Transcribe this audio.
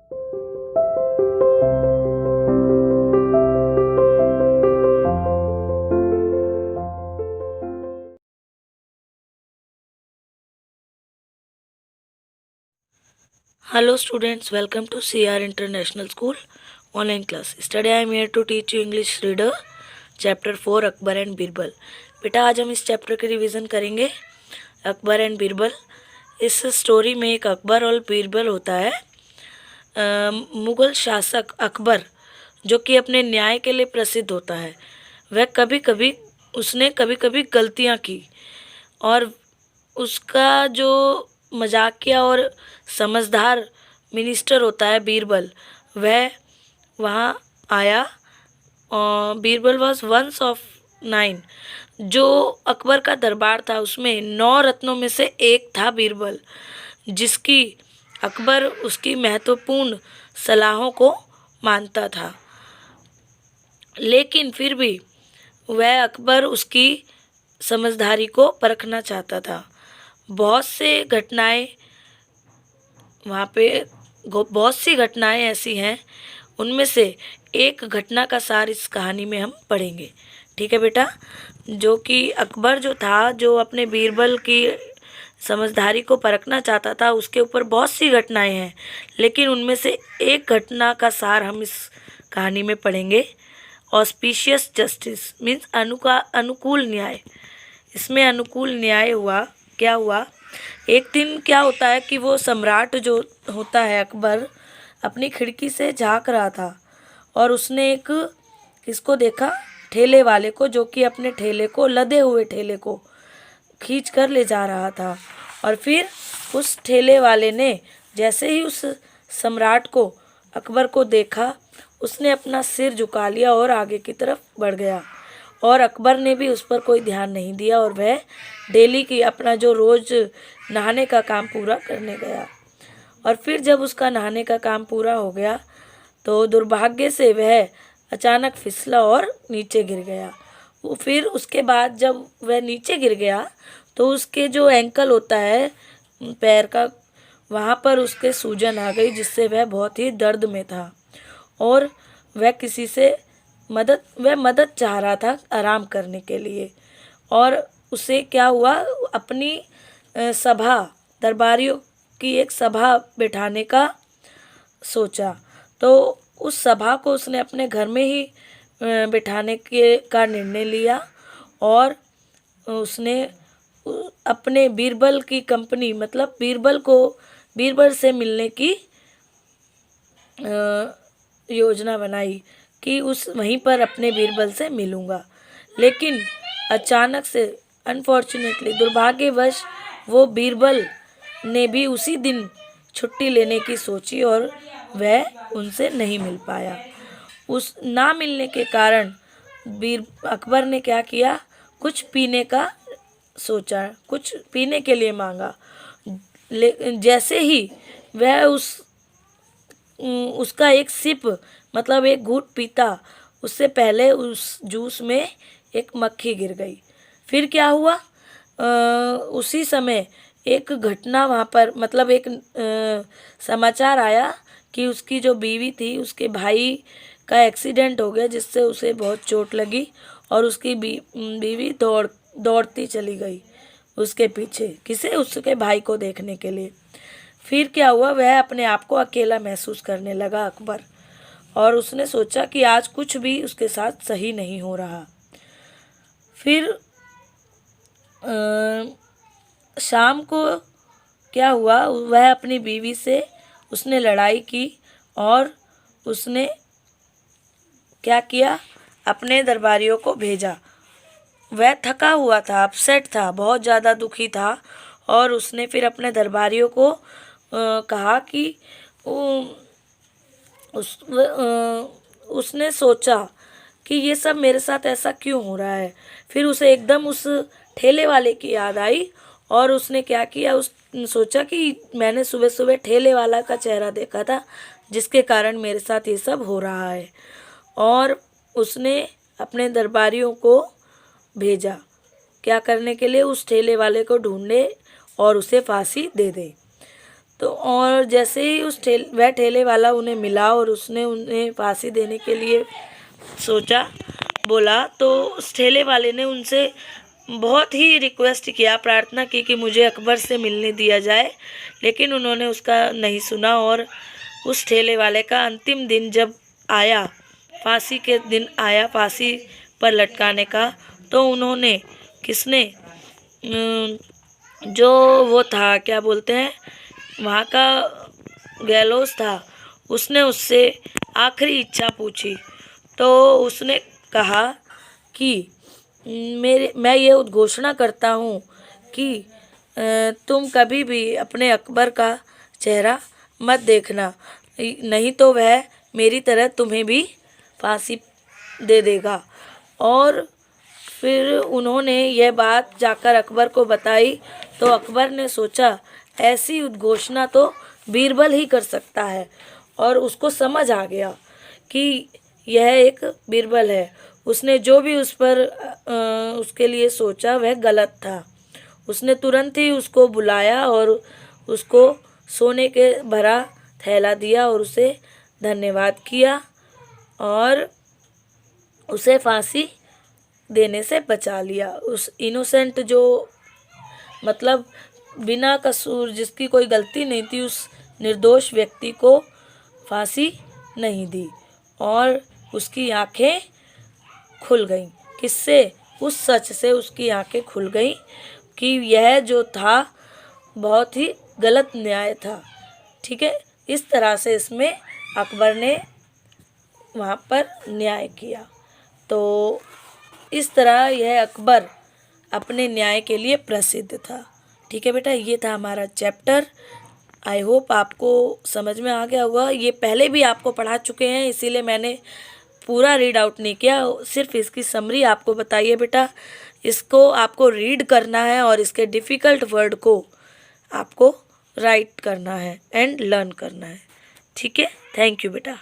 Hello students, welcome to CR International School online class. Today I am here to teach you English reader chapter 4 Akbar and Birbal. बेटा आज हम इस chapter की revision करेंगे Akbar and Birbal. इस story में एक अकबर और बीरबल होता है। मुगल शासक अकबर जो कि अपने न्याय के लिए प्रसिद्ध होता है, वह कभी कभी गलतियाँ की और उसका जो मजाकिया और समझदार मिनिस्टर होता है बीरबल, वह वहाँ आया। और बीरबल वॉज वंस ऑफ 9। जो अकबर का दरबार था उसमें 9 रत्नों में से एक था बीरबल, जिसकी अकबर उसकी महत्वपूर्ण सलाहों को मानता था। लेकिन फिर भी वह अकबर उसकी समझदारी को परखना चाहता था। बहुत सी घटनाएं ऐसी हैं, उनमें से एक घटना का सार इस कहानी में हम पढ़ेंगे। ठीक है बेटा, जो कि अकबर जो था, जो अपने बीरबल की समझदारी को परखना चाहता था, उसके ऊपर बहुत सी घटनाएं हैं, लेकिन उनमें से एक घटना का सार हम इस कहानी में पढ़ेंगे। ऑस्पिशियस जस्टिस मीन्स अनुकूल न्याय। इसमें अनुकूल न्याय हुआ। क्या हुआ, एक दिन क्या होता है कि वो सम्राट जो होता है अकबर अपनी खिड़की से झांक रहा था और उसने एक किसको देखा, ठेले वाले को, जो कि अपने ठेले को, लदे हुए ठेले को खींच कर ले जा रहा था। और फिर उस ठेले वाले ने जैसे ही उस सम्राट को, अकबर को देखा, उसने अपना सिर झुका लिया और आगे की तरफ बढ़ गया। और अकबर ने भी उस पर कोई ध्यान नहीं दिया और वह डेली की अपना जो रोज़ नहाने का काम पूरा करने गया। और फिर जब उसका नहाने का काम पूरा हो गया तो दुर्भाग्य से वह अचानक फिसला और नीचे गिर गया। वो फिर उसके बाद जब वह नीचे गिर गया तो उसके जो एंकल होता है पैर का, वहाँ पर उसके सूजन आ गई, जिससे वह बहुत ही दर्द में था और वह किसी से मदद चाह रहा था आराम करने के लिए। और उसे क्या हुआ, अपनी सभा, दरबारियों की एक सभा बिठाने का सोचा। तो उस सभा को उसने अपने घर में ही बिठाने का निर्णय लिया और उसने अपने बीरबल की कंपनी, मतलब बीरबल से मिलने की योजना बनाई कि वहीं पर अपने बीरबल से मिलूँगा। लेकिन अचानक से, अनफॉर्चुनेटली, दुर्भाग्यवश, वो बीरबल ने भी उसी दिन छुट्टी लेने की सोची और वह उनसे नहीं मिल पाया। उस ना मिलने के कारण अकबर ने क्या किया, कुछ पीने का सोचा, कुछ पीने के लिए मांगा। जैसे ही वह उसका एक सिप, मतलब एक घूंट पीता, उससे पहले उस जूस में एक मक्खी गिर गई। फिर क्या हुआ, उसी समय एक घटना वहाँ पर, मतलब एक समाचार आया कि उसकी जो बीवी थी, उसके भाई का एक्सीडेंट हो गया, जिससे उसे बहुत चोट लगी और उसकी बीवी दौड़ती चली गई उसके पीछे, उसके भाई को देखने के लिए। फिर क्या हुआ, वह अपने आप को अकेला महसूस करने लगा अकबर, और उसने सोचा कि आज कुछ भी उसके साथ सही नहीं हो रहा। फिर शाम को क्या हुआ, वह अपनी बीवी से उसने लड़ाई की और उसने क्या किया, अपने दरबारियों को भेजा। वह थका हुआ था, अपसेट था, बहुत ज़्यादा दुखी था और उसने फिर अपने दरबारियों को कहा कि उसने सोचा कि ये सब मेरे साथ ऐसा क्यों हो रहा है। फिर उसे एकदम उस ठेले वाले की याद आई और उसने क्या किया, सोचा कि मैंने सुबह सुबह ठेले वाला का चेहरा देखा था, जिसके कारण मेरे साथ ये सब हो रहा है। और उसने अपने दरबारियों को भेजा क्या करने के लिए, उस ठेले वाले को ढूंढने और उसे फांसी दे दे। तो और जैसे ही वह ठेले वाला उन्हें मिला और उसने उन्हें फांसी देने के लिए सोचा, बोला, तो उस ठेले वाले ने उनसे बहुत ही रिक्वेस्ट किया, प्रार्थना की कि मुझे अकबर से मिलने दिया जाए, लेकिन उन्होंने उसका नहीं सुना। और उस ठेले वाले का अंतिम दिन जब आया, फांसी के दिन आया, फांसी पर लटकाने का, तो उन्होंने जो वो था, क्या बोलते हैं, वहाँ का गैलोस था, उसने उससे आखिरी इच्छा पूछी। तो उसने कहा कि मैं ये उद्घोषणा करता हूँ कि तुम कभी भी अपने अकबर का चेहरा मत देखना, नहीं तो वह मेरी तरह तुम्हें भी फांसी दे देगा। और फिर उन्होंने यह बात जाकर अकबर को बताई, तो अकबर ने सोचा ऐसी उद्घोषणा तो बीरबल ही कर सकता है, और उसको समझ आ गया कि यह एक बीरबल है। उसने जो भी उस पर उसके लिए सोचा वह गलत था। उसने तुरंत ही उसको बुलाया और उसको सोने के भरा थैला दिया और उसे धन्यवाद किया और उसे फांसी देने से बचा लिया। उस इनोसेंट, जो मतलब बिना कसूर, जिसकी कोई गलती नहीं थी, उस निर्दोष व्यक्ति को फांसी नहीं दी और उसकी आंखें खुल गईं। किससे? उस सच से उसकी आंखें खुल गईं कि यह जो था बहुत ही गलत न्याय था। ठीक है, इस तरह से इसमें अकबर ने वहाँ पर न्याय किया। तो इस तरह यह अकबर अपने न्याय के लिए प्रसिद्ध था। ठीक है बेटा, ये था हमारा चैप्टर। आई होप आपको समझ में आ गया होगा। ये पहले भी आपको पढ़ा चुके हैं, इसीलिए मैंने पूरा रीड आउट नहीं किया, सिर्फ इसकी समरी आपको बताइए बेटा। इसको आपको रीड करना है और इसके डिफ़िकल्ट वर्ड को आपको राइट करना है एंड लर्न करना है। ठीक है, थैंक यू बेटा।